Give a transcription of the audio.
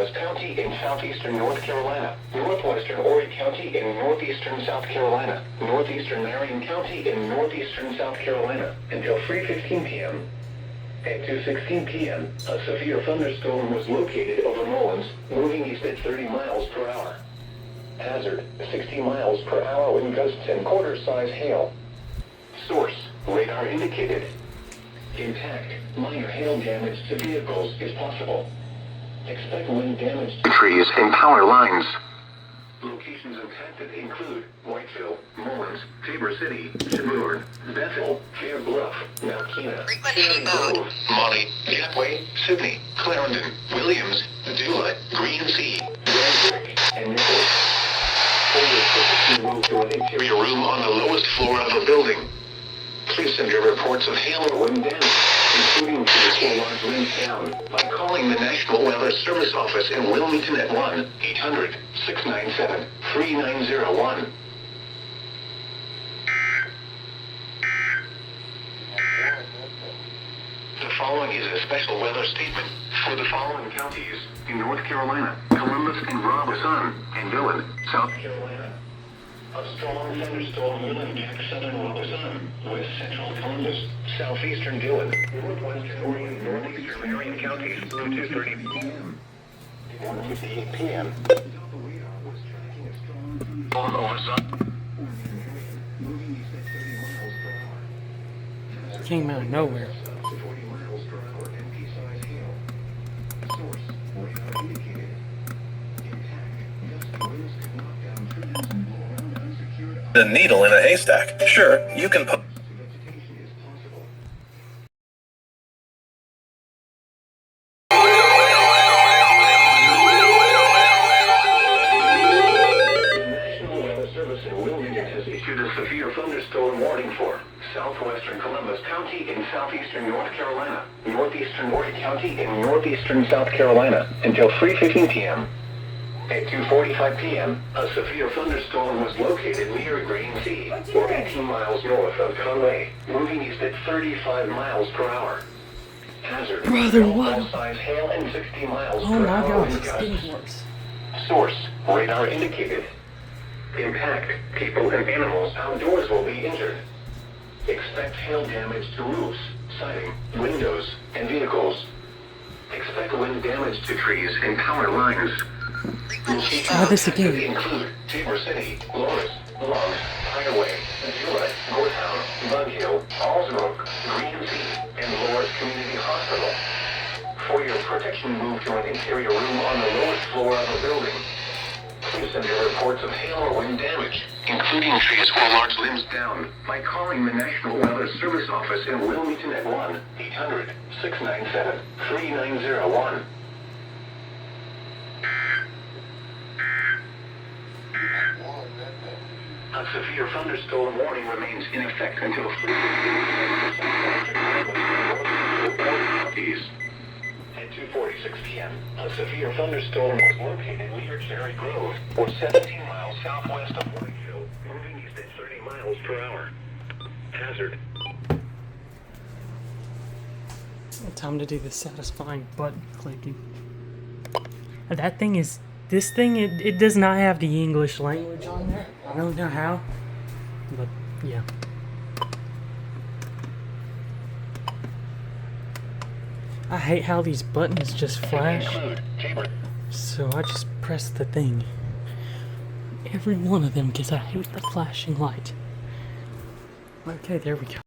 Columbus County in southeastern North Carolina, northwestern Horry County in northeastern South Carolina, northeastern Marion County in northeastern South Carolina, until 3:15 p.m. At 2:16 p.m., a severe thunderstorm was located over Mullins, moving east at 30 miles per hour. Hazard, 60 miles per hour wind gusts and quarter-size hail. Source, radar indicated. Impact, minor hail damage to vehicles is possible. Expect wind damage to trees and power lines. Locations impacted include Whiteville, Mullins, Tabor City, Shelburne, Bethel, Fair Bluff, Malkina, Cherry Grove, Molly, Gateway, Sydney, Clarendon, Williams, Dula, Greensea, Brunswick, and Nichols. For your protection, move to an interior room on the lowest floor of a building. Please send your reports of hail or wind damage, including trees or large limbs down, by calling the National Weather Service Office in Wilmington at 1-800-697-3901. The following is a special weather statement for the following counties in North Carolina: Columbus and Robeson, and Dillon, South Carolina. A strong thunderstorm will impact southern Robeson, west central Columbus, southeastern Dillon, northwestern Horry, and northeastern Marion counties through 2:30 p.m. At 1:58 p.m. The radar was tracking a strong thunderstorm moving east at 30 miles per hour. Came out of nowhere. 40 miles per hour MP-size hail. Source, radar indicated. Impact, gusty winds could knock down trees and blow around unsecured The needle in a haystack. Sure, you can put vegetation is possible. The National Weather Service in Wilmington has issued a severe thunderstorm warning for southwestern Columbus County in southeastern North Carolina, northeastern Horry County in northeastern South Carolina until 3:15 p.m. At 2:45 p.m., a severe thunderstorm was located near Greensea, or 18 miles north of Conway, moving east at 35 miles per hour. Hazard, Brother, what? size hail and 60 miles Oh per my hour gosh, wind it's gusts. getting worse. Source, radar indicated. Impact, people and animals outdoors will be injured. Expect hail damage to roofs, siding, windows, and vehicles. Expect wind damage to trees and power lines. Try this again. Include Tabor City, Loris, Long, Highway, Gillette, Goretown, Bug Hill, Allsbrook, Greensea, and Loris Community Hospital. For your protection, move to an interior room on the lowest floor of a building. Please send your reports of hail or wind damage, including trees or large limbs down, by calling the National Weather Service Office in Wilmington at 1-800-697-3901. A severe thunderstorm warning remains in effect until 3:15 At 2:46 p.m., a severe thunderstorm was located near Cherry Grove, or 17 miles southwest of Whiteville, moving east at 30 miles per hour. Hazard. Time to do the satisfying button clicking. That thing is... This thing, it does not have the English language on there. I don't know how, but yeah. I hate how these buttons just flash. So I just press the thing. Every one of them, because I hate the flashing light. Okay, there we go.